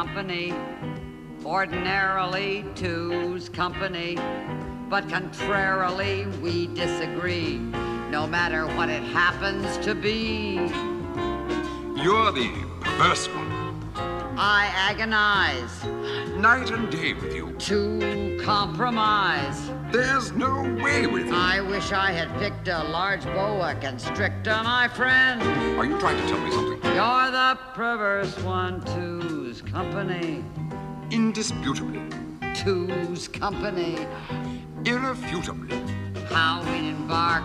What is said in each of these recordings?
company. Ordinarily, two's company. But contrarily, we disagree, no matter what it happens to be. You're the perverse one. I agonize. Night and day with you. To compromise. There's no way with you. I wish I had picked a large boa constrictor, my friend. Are you trying to tell me something? You're the perverse one, two's company. Indisputably. Two's company. Irrefutably. How we embark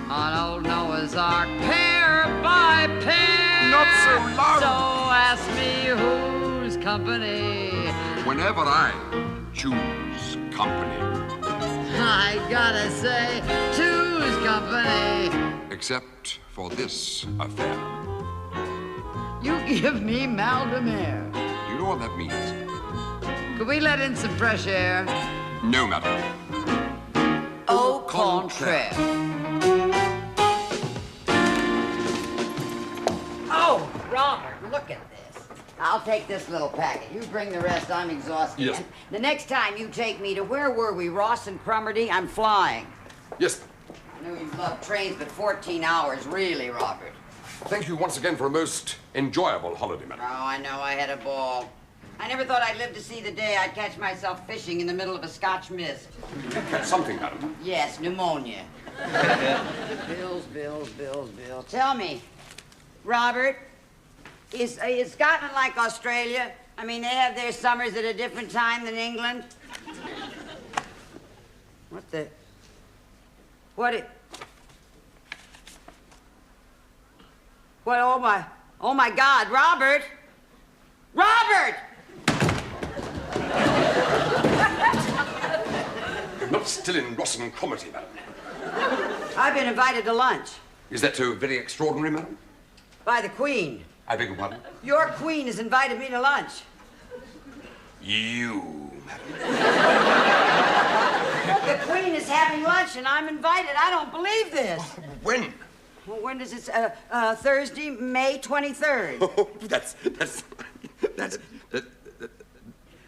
on old Noah's Ark, pair by pair. Not so loud. So ask me whose company. Whenever I choose company. I gotta say, two's company. Except for this affair. You give me mal de mer. You know what that means? Could we let in some fresh air? No, madam. Au contraire. Oh, Robert, look at this. I'll take this little packet. You bring the rest. I'm exhausted. Yes. And the next time you take me to, where were we, Ross and Cromarty? I'm flying. Yes. I know you love trains, but 14 hours, really, Robert. Thank you once again for a most enjoyable holiday, madam. Oh, I know. I had a ball. I never thought I'd live to see the day I'd catch myself fishing in the middle of a Scotch mist. Catch something, madam. Yes, pneumonia. Bills. Tell me, Robert, is Scotland like Australia? I mean, they have their summers at a different time than England? Oh my God, Robert! Robert! Not still in Ross and Cromarty, madam. I've been invited to lunch. Is that so very extraordinary, madam? By the Queen. I beg your pardon? Your Queen has invited me to lunch. You, madam. The Queen is having lunch and I'm invited. I don't believe this. When? Well, when is it? Thursday, May 23rd. Oh,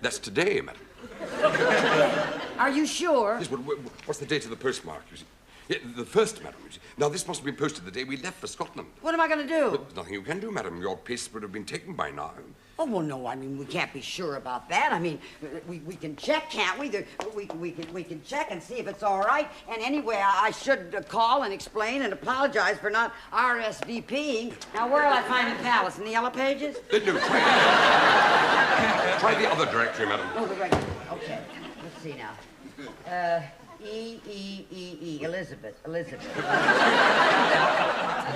that's today, madam. Are you sure? Yes, what's the date of the postmark, you see? Yeah, the first, madam. You see. Now, this must have been posted the day we left for Scotland. What am I going to do? There's nothing you can do, madam. Your pace would have been taken by now. Oh, well, no, I mean, we can't be sure about that. I mean, we can check, can't we? We can check and see if it's all right. And anyway, I should call and explain and apologize for not RSVPing. Now, where will I find the palace? In the Yellow Pages? No, try the other directory, madam. Oh, the right. Okay. Let's see now. Elizabeth.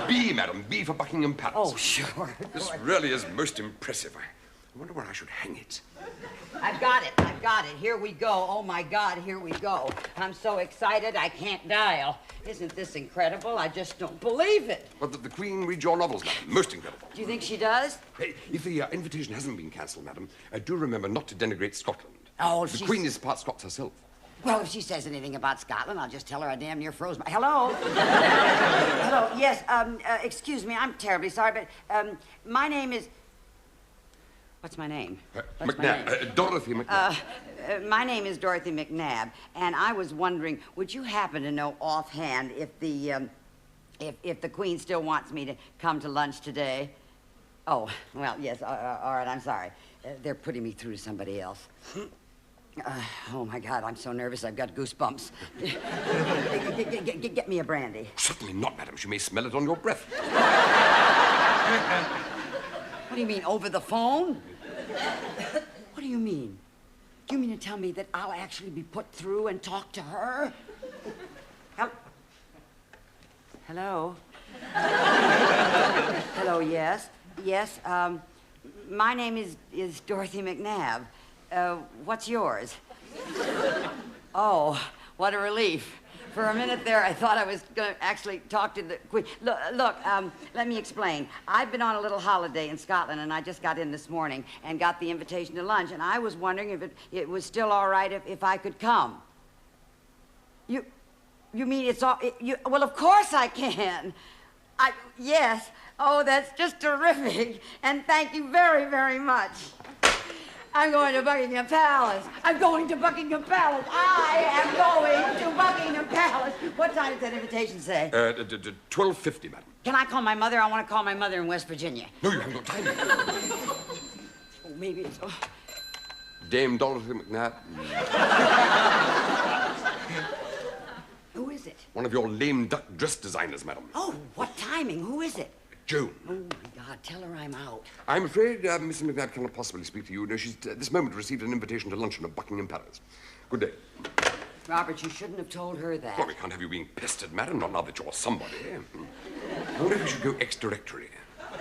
B, madam. B for Buckingham Palace. Oh, sure. This really is most impressive. I wonder where I should hang it. I've got it. Here we go. Oh, my God, here we go. I'm so excited I can't dial. Isn't this incredible? I just don't believe it. Well, the Queen reads your novels, madam. Most incredible. Do you think she does? Hey, if the invitation hasn't been cancelled, madam, do remember not to denigrate Scotland. Oh, the Queen is part Scots herself. Well, if she says anything about Scotland, I'll just tell her I damn near froze my... Hello? Hello, yes, excuse me, I'm terribly sorry, but, my name is... What's my name? McNabb. Dorothy McNabb. My name is Dorothy McNabb, and I was wondering, would you happen to know offhand if the Queen still wants me to come to lunch today? Oh, well, yes, all right, I'm sorry. They're putting me through to somebody else. Oh, my God, I'm so nervous, I've got goosebumps. Get me a brandy. Certainly not, madam. She may smell it on your breath. What do you mean, over the phone? What do you mean? Do you mean to tell me that I'll actually be put through and talk to her? Hello? Hello, yes? Yes, my name is Dorothy McNabb. What's yours? Oh, what a relief. For a minute there, I thought I was going to actually talk to the Queen. Look, let me explain. I've been on a little holiday in Scotland, and I just got in this morning and got the invitation to lunch, and I was wondering if it was still all right if I could come. You mean it's all... well, of course I can. Yes. Oh, that's just terrific. And thank you very, very much. I'm going to Buckingham Palace. I'm going to Buckingham Palace. I am going to Buckingham Palace. What time does that invitation say? 12:50, madam. Can I call my mother? I want to call my mother in West Virginia. No, you haven't got time. Oh, maybe it's... Oh. Dame Dorothy McNabb. Who is it? One of your lame duck dress designers, madam. Oh, what timing? Who is it? Joan. Oh, my God, tell her I'm out. I'm afraid Mrs. McNabb cannot possibly speak to you. No, she's at this moment received an invitation to luncheon at Buckingham Palace. Good day. Robert, you shouldn't have told her that. Well, we can't have you being pestered, madam, not now that you're somebody. I wonder if we should go ex-directory. Look,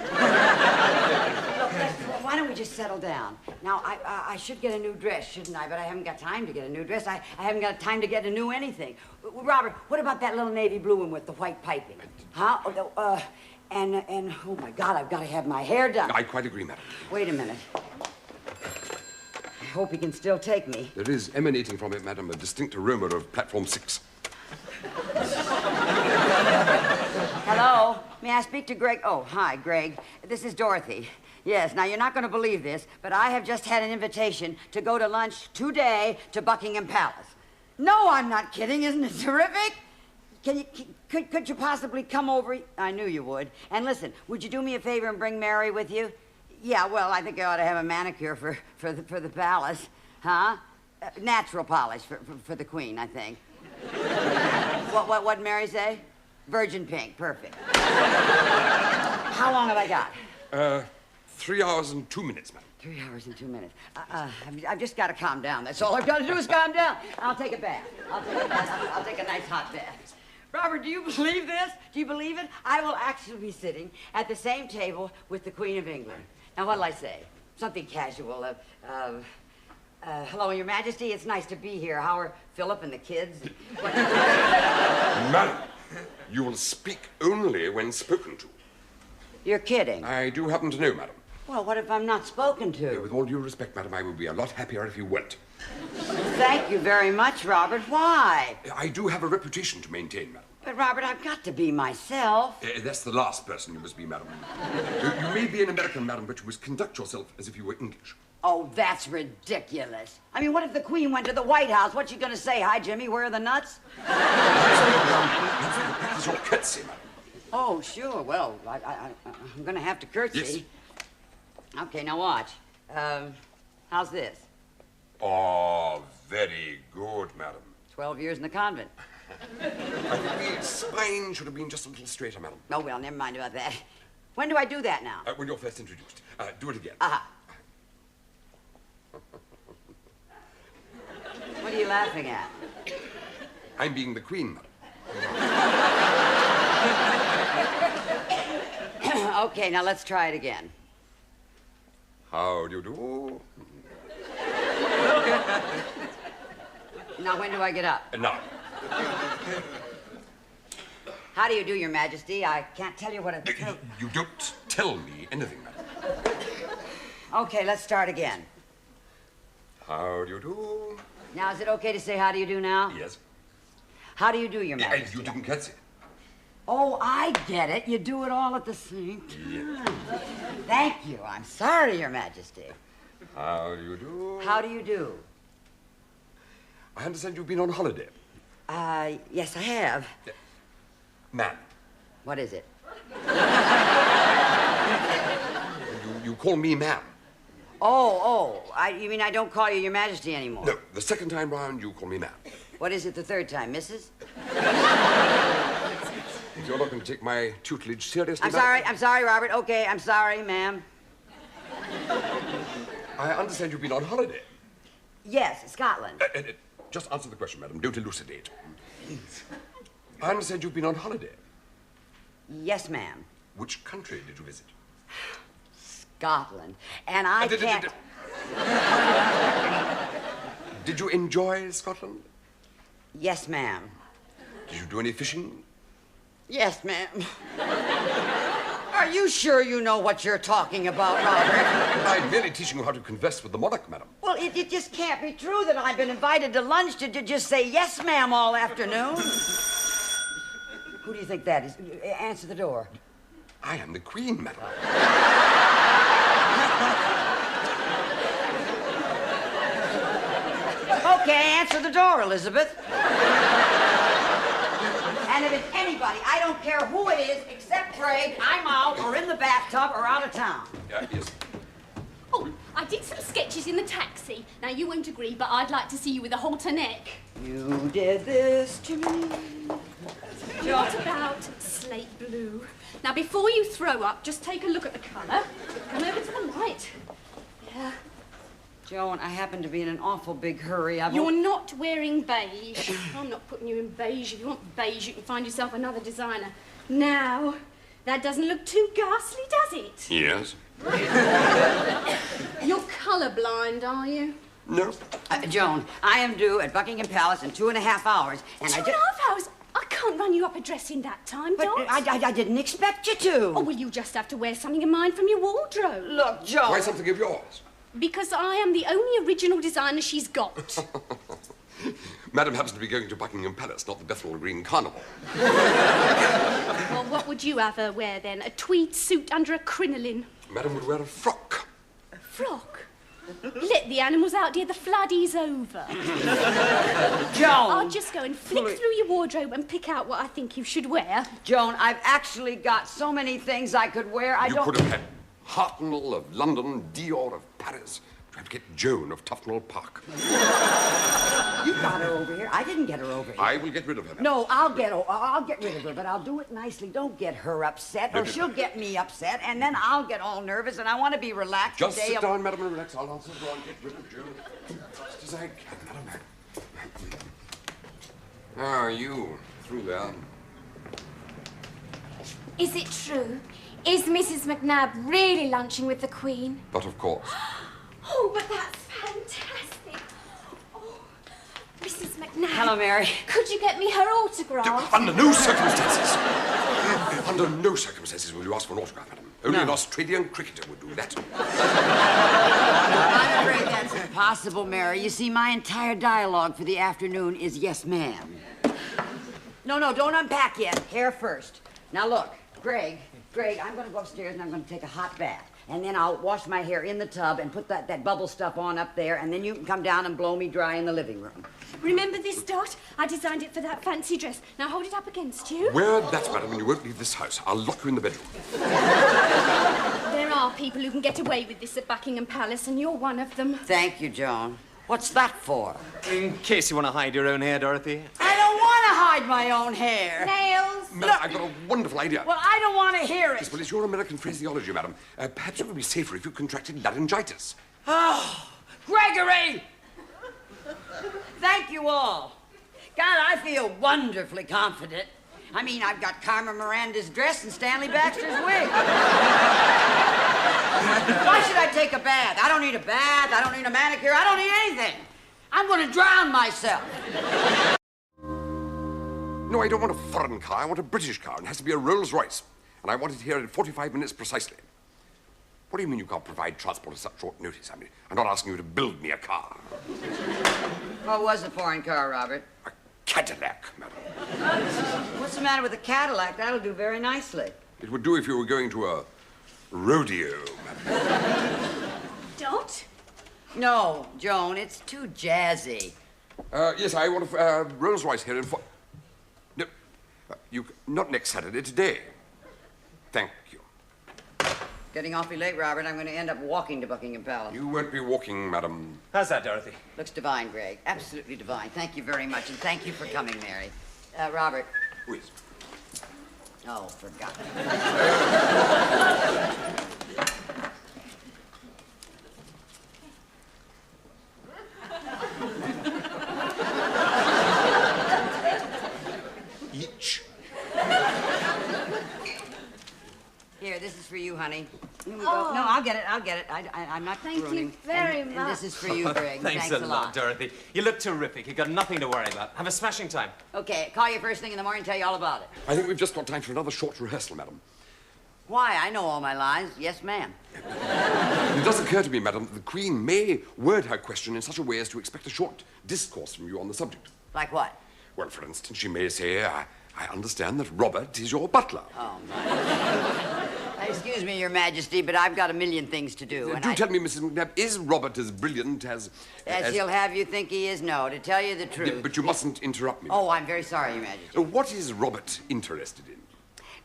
why don't we just settle down? Now, I should get a new dress, shouldn't I? But I haven't got time to get a new dress. I haven't got time to get a new anything. Robert, what about that little navy blue one with the white piping? Huh? And oh, my God, I've got to have my hair done. I quite agree, madam. Wait a minute. I hope he can still take me. There is emanating from it, madam, a distinct aroma of platform 6. Hello? May I speak to Greg? Oh, hi, Greg. This is Dorothy. Yes, now you're not going to believe this, but I have just had an invitation to go to lunch today to Buckingham Palace. No, I'm not kidding. Isn't it terrific? Could you possibly come over? I knew you would. And listen, would you do me a favor and bring Mary with you? Yeah, well, I think I ought to have a manicure for the palace. Huh? Natural polish for the queen, I think. What'd Mary say? Virgin pink, perfect. How long have I got? 3 hours and 2 minutes, madam. 3 hours and 2 minutes. I've just got to calm down. That's all I've got to do is calm down. I'll take a bath. I'll take a nice hot bath. Robert, do you believe this? Do you believe it? I will actually be sitting at the same table with the Queen of England. Now, what'll I say? Something casual. Hello, Your Majesty. It's nice to be here. How are Philip and the kids? Madam, you will speak only when spoken to. You're kidding. I do happen to know, madam. Well, what if I'm not spoken to? With all due respect, madam, I would be a lot happier if you weren't. Thank you very much, Robert. Why? I do have a reputation to maintain, madam. But, Robert, I've got to be myself. That's the last person you must be, madam. You may be an American, madam, but you must conduct yourself as if you were English. Oh, that's ridiculous. I mean, what if the Queen went to the White House? What's she going to say? Hi, Jimmy, where are the nuts? That's your curtsy, madam. Oh, sure. Well, I'm going to have to curtsy. Yes. Okay, now watch. How's this? Oh, very good, madam. 12 years in the convent. I think the spine should have been just a little straighter, madam. Oh, well, never mind about that. When do I do that now? When you're first introduced. Do it again. Aha. What are you laughing at? I'm being the Queen, madam. Okay, now let's try it again. How do you do? Now, when do I get up? Now. How do you do, Your Majesty? I can't tell you what a... You don't tell me anything, madam. Okay, let's start again. How do you do? Now, is it okay to say how do you do now? Yes. How do you do, Your Majesty? You didn't curtsy. Oh, I get it. You do it all at the same time. Yes. Thank you. I'm sorry, Your Majesty. How do you do? How do you do? I understand you've been on holiday. Yes, I have. Ma'am. What is it? You call me ma'am. You mean I don't call you Your Majesty anymore? No, the second time round, you call me ma'am. What is it the third time, Mrs.? If you're not going to take my tutelage seriously... I'm sorry, Robert. Okay, I'm sorry, ma'am. I understand you've been on holiday. Yes, Scotland. Just answer the question, madam. Don't elucidate. I understand you've been on holiday. Yes, ma'am. Which country did you visit? Scotland. And I can't... Did you enjoy Scotland? Yes, ma'am. Did you do any fishing? Yes, ma'am. Are you sure you know what you're talking about, Robert? I'm merely teaching you how to converse with the monarch, madam. Well, it just can't be true that I've been invited to lunch to just say yes, ma'am, all afternoon. Who do you think that is? Answer the door. I am the Queen, madam. Okay, answer the door, Elizabeth. And if it's anybody, I don't care who it is, except Craig, I'm out or in the bathtub or out of town. Yes. Oh, I did some sketches in the taxi. Now, you won't agree, but I'd like to see you with a halter neck. You did this to me. What about slate blue? Now, before you throw up, just take a look at the colour. Come over to the light. Yeah. Joan, I happen to be in an awful big hurry. You're not wearing beige. I'm not putting you in beige. If you want beige, you can find yourself another designer. Now, that doesn't look too ghastly, does it? Yes. You're colourblind, are you? No. Joan, I am due at Buckingham Palace in 2.5 hours, and 2.5 hours? I can't run you up a dress in that time, But Dot. I didn't expect you to. Oh, well, you just have to wear something of mine from your wardrobe. Look, Joan. Why something of yours? Because I am the only original designer she's got. Madam happens to be going to Buckingham Palace, not the Bethnal Green Carnival. Well, what would you have her wear, then? A tweed suit under a crinoline? Madam would wear a frock. A frock? Let the animals out, dear. The flood is over. Joan. I'll just go and flick through your wardrobe and pick out what I think you should wear. Joan, I've actually got so many things I could wear. You could have had Hartnell of London, Dior of Paris. Trying to get Joan of Tufnell Park. You got her over here. I didn't get her over here. I will get rid of her. Madam. No, I'll get rid of her, but I'll do it nicely. Don't get her upset, or she'll get me upset, and then I'll get all nervous, and I want to be relaxed Just today. sit down, madam, and relax. I'll answer the door and get rid of Joan. Just as I can, madam. Ah, you, through there. Is it true? Is Mrs. McNabb really lunching with the Queen? But of course. Oh, but that's fantastic. Oh, Mrs. McNabb. Hello, Mary. Could you get me her autograph? Under no circumstances. Under no circumstances will you ask for an autograph, madam. Only an Australian cricketer would do that. I'm afraid that's impossible, Mary. You see, my entire dialogue for the afternoon is yes, ma'am. No, don't unpack yet. Hair first. Now, look, Greg, I'm going to go upstairs and I'm going to take a hot bath. And then I'll wash my hair in the tub and put that bubble stuff on up there, and then you can come down and blow me dry in the living room. Remember this, Dot? I designed it for that fancy dress. Now hold it up against you. Wear that, madam, and you won't leave this house. I'll lock you in the bedroom. There are people who can get away with this at Buckingham Palace, and you're one of them. Thank you, Joan. What's that for? In case you want to hide your own hair, Dorothy. I don't want to hide my own hair. Nails. Madam, I've got a wonderful idea. Well, I don't want to hear it. Yes, well, it's your American phraseology, madam. Perhaps it would be safer if you contracted laryngitis. Oh, Gregory! Thank you all. God, I feel wonderfully confident. I mean, I've got Carmen Miranda's dress and Stanley Baxter's wig. Why should I take a bath? I don't need a bath. I don't need a manicure. I don't need anything. I'm going to drown myself. No, I don't want a foreign car. I want a British car. It has to be a Rolls-Royce. And I want it here in 45 minutes precisely. What do you mean you can't provide transport at such short notice? I mean, I'm not asking you to build me a car. What was the foreign car, Robert? A Cadillac, madam. What's the matter with a Cadillac? That'll do very nicely. It would do if you were going to a rodeo, madam. Dot? No, Joan, it's too jazzy. Yes, I want a Rolls-Royce here in No, not next Saturday, today. Thank you. Getting awfully late, Robert. I'm going to end up walking to Buckingham Palace. You won't be walking, madam. How's that, Dorothy? Looks divine, Greg. Absolutely divine. Thank you very much, and thank you for coming, Mary. Robert. Please. Oh, forgot. Each. Here, this is for you, honey. Here we go. No, I'll get it. I'm not Thank you ruining. very And much. this is for you, Greg. Thanks a lot, Dorothy. You look terrific. You've got nothing to worry about. Have a smashing time. Okay, call you first thing in the morning, tell you all about it. I think we've just got time for another short rehearsal, madam. Why? I know all my lines. Yes, ma'am. It does occur to me, madam, that the Queen may word her question in such a way as to expect a short discourse from you on the subject. Like what? Well, for instance, she may say, I understand that Robert is your butler. Oh, my. Excuse me, Your Majesty, but I've got a million things to do. Do tell me, Mrs. McNabb, is Robert as brilliant as He'll have you think he is? No, to tell you the truth. But you mustn't interrupt me. Oh, I'm very sorry, Your Majesty. What is Robert interested in?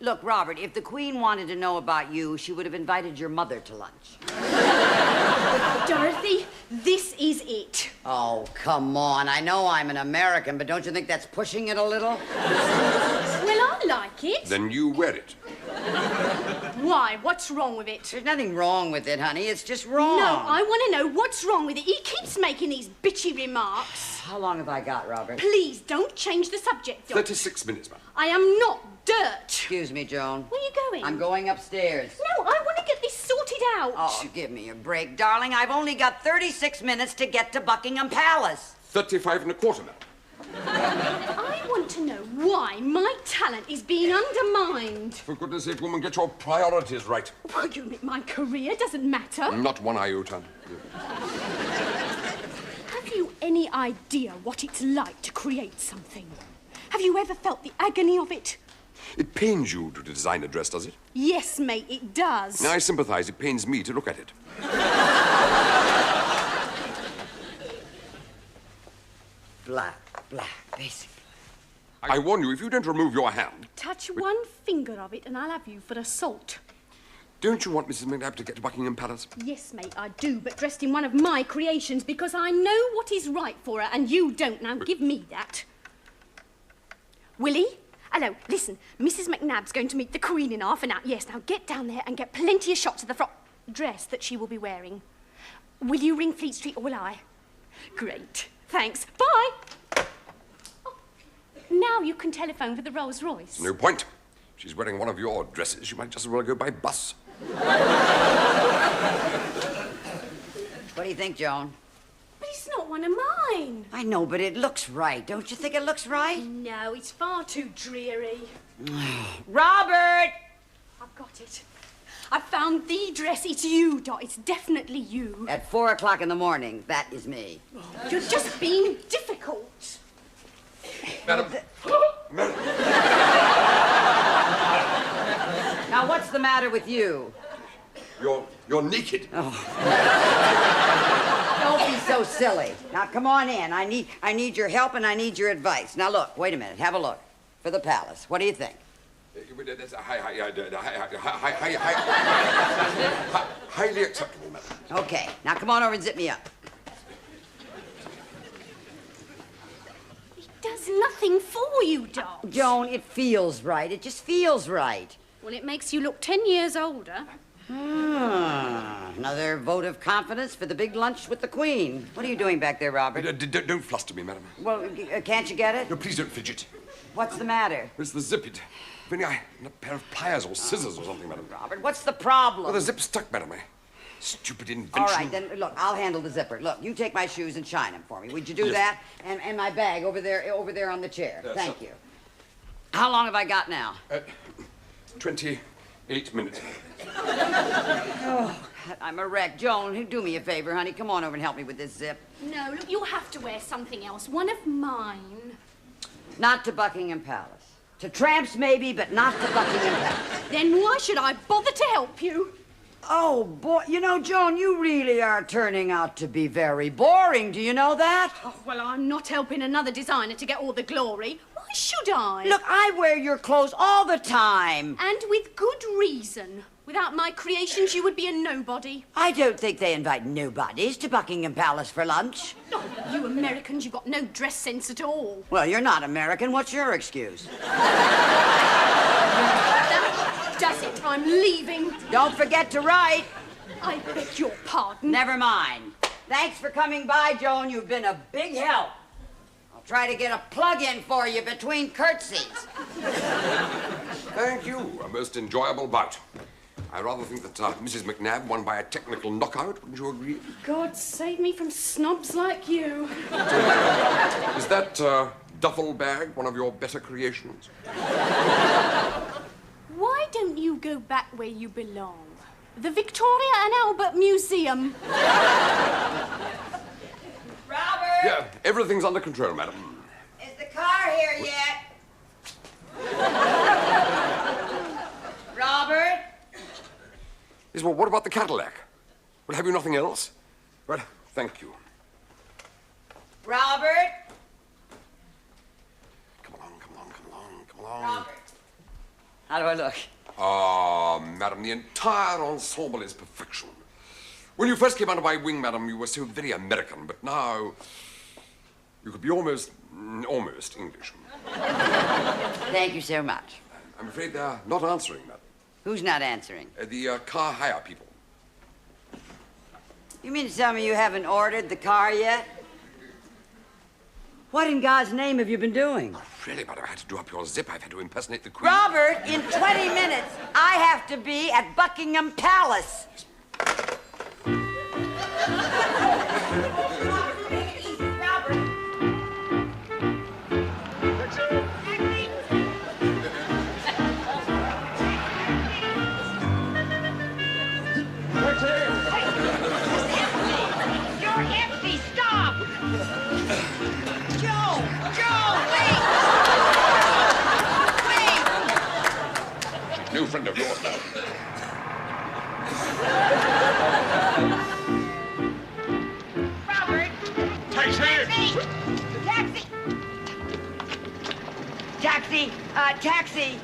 Look, Robert, if the Queen wanted to know about you, she would have invited your mother to lunch. Dorothy, this is it. Oh, come on. I know I'm an American, but don't you think that's pushing it a little? Well, I like it. Then you wear it. Why? What's wrong with it? There's nothing wrong with it, honey. It's just wrong. No, I want to know what's wrong with it. He keeps making these bitchy remarks. How long have I got, Robert? Please, don't change the subject, Doc. 36 minutes, ma'am. I am not dirt. Excuse me, Joan. Where are you going? I'm going upstairs. No, I want to get this sorted out. Oh, give me a break, darling. I've only got 36 minutes to get to Buckingham Palace. 35 and a quarter, ma'am. I want to know why my talent is being undermined. For goodness sake, woman, get your priorities right. Well, you admit my career doesn't matter. Not one iota. Have you any idea what it's like to create something? Have you ever felt the agony of it? It pains you to design a dress, does it? Yes, mate, it does. I sympathize. It pains me to look at it. Black, basically. I warn you, if you don't remove your hand... Touch one finger of it and I'll have you for assault. Don't you want Mrs. McNabb to get to Buckingham Palace? Yes, mate, I do, but dressed in one of my creations because I know what is right for her and you don't. Now, give me that. Willie? Hello, listen, Mrs. McNabb's going to meet the Queen in half an hour. Yes, now get down there and get plenty of shots of the dress that she will be wearing. Will you ring Fleet Street or will I? Great, thanks. Bye! Oh, now you can telephone for the Rolls Royce. No point. She's wearing one of your dresses. She might just as well go by bus. What do you think, Joan? But it's not one of mine. I know, but it looks right. Don't you think it looks right? No, it's far too dreary. Robert! I've got it. I found the dress. It's you, Dot. It's definitely you. At 4 o'clock in the morning, that is me. You're just being difficult. Madam. Madam. Now, what's the matter with you? You're naked. Don't be so silly. Now, come on in. I need your help and I need your advice. Now, look, wait a minute. Have a look. For the palace. What do you think? That's highly acceptable, madam. Okay. Now, come on over and zip me up. It does nothing for you, Dot. Joan, it feels right. It just feels right. Well, it makes you look 10 years older. Another vote of confidence for the big lunch with the Queen. What are you doing back there, Robert? Don't fluster me, madam. Well, can't you get it? No, please don't fidget. What's the matter? It's the zip. If only I had a pair of pliers or scissors or something, madam. Robert, what's the problem? Well, the zip's stuck, madam. Stupid invention. All right, then, look, I'll handle the zipper. Look, you take my shoes and shine them for me. Would you do that? And my bag over there on the chair. Thank you. How long have I got now? 28 minutes. Oh, I'm a wreck. Joan, do me a favor, honey. Come on over and help me with this zip. No, look, you'll have to wear something else. One of mine. Not to Buckingham Palace. To tramps, maybe, but not to Buckingham Palace. Then why should I bother to help you? Oh, boy. You know, Joan, you really are turning out to be very boring. Do you know that? Oh, well, I'm not helping another designer to get all the glory. Why should I? Look, I wear your clothes all the time. And with good reason. Without my creations, you would be a nobody. I don't think they invite nobodies to Buckingham Palace for lunch. Oh, you Americans, you've got no dress sense at all. Well, you're not American. What's your excuse? That does it. I'm leaving. Don't forget to write. I beg your pardon. Never mind. Thanks for coming by, Joan. You've been a big help. I'll try to get a plug-in for you between curtsies. Thank you. A most enjoyable bout. I rather think that Mrs. McNabb won by a technical knockout. Wouldn't you agree? God save me from snobs like you. Is that duffel bag one of your better creations? Why don't you go back where you belong? The Victoria and Albert Museum. Robert! Yeah, everything's under control, madam. Is the car here yet? Robert? Yes, well, what about the Cadillac? Well, have you nothing else? Well, thank you. Robert? Come along. Robert. How do I look? Ah, madam, the entire ensemble is perfection. When you first came under my wing, madam, you were so very American, but now you could be almost English. Thank you so much. I'm afraid they're not answering, madam. Who's not answering? The car hire people. You mean to tell me you haven't ordered the car yet? What in God's name have you been doing? Oh, really, madam, I had to do up your zip. I've had to impersonate the Queen. Robert, in 20 minutes, I have to be at Buckingham Palace. You're empty. Stop. Joan, wait! Wait! No friend of yours, madam. Robert. Taxi! Taxi!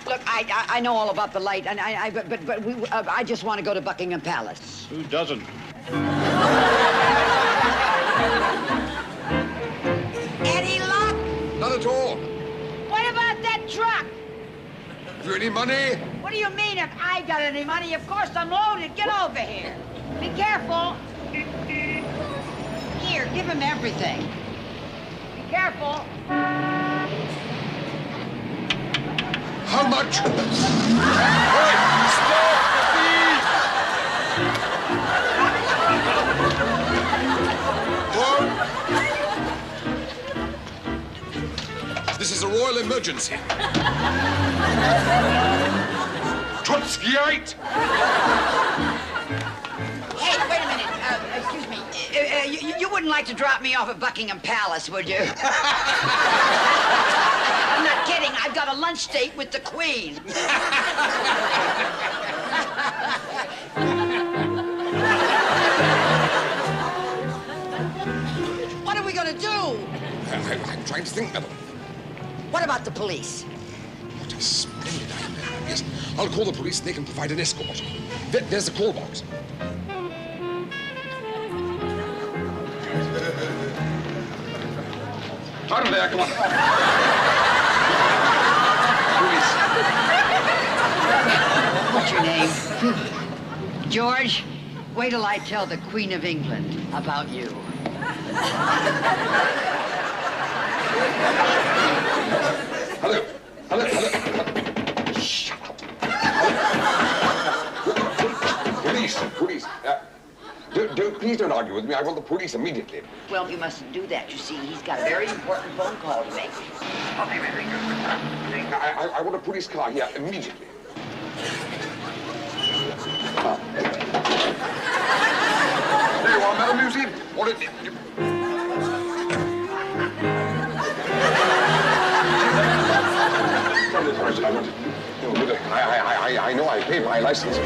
Look, I know all about the light, and I just want to go to Buckingham Palace. Who doesn't? Any luck? None at all. What about that truck? Have you any money? What do you mean if I got any money? Of course I'm loaded. Get over here. Be careful. Here, give him everything. Be careful. How much? Hey, stop, please! What? This is a royal emergency. Trotskyite! Hey, wait a minute. Excuse me. You wouldn't like to drop me off at Buckingham Palace, would you? I'm not kidding. I've got a lunch date with the Queen. What are we going to do? I'm trying to think, madam. What about the police? What a splendid idea. Yes, I'll call the police and they can provide an escort. There's the call box. Out of there, come on. Police. What's your name? George, wait till I tell the Queen of England about you. Hello. Shut up. Police. Please don't argue with me. I want the police immediately. Well, you mustn't do that, you see. He's got a very important phone call to make. I want a police car here immediately. There you are, Madam Lucy. What is it? I know I paid my license.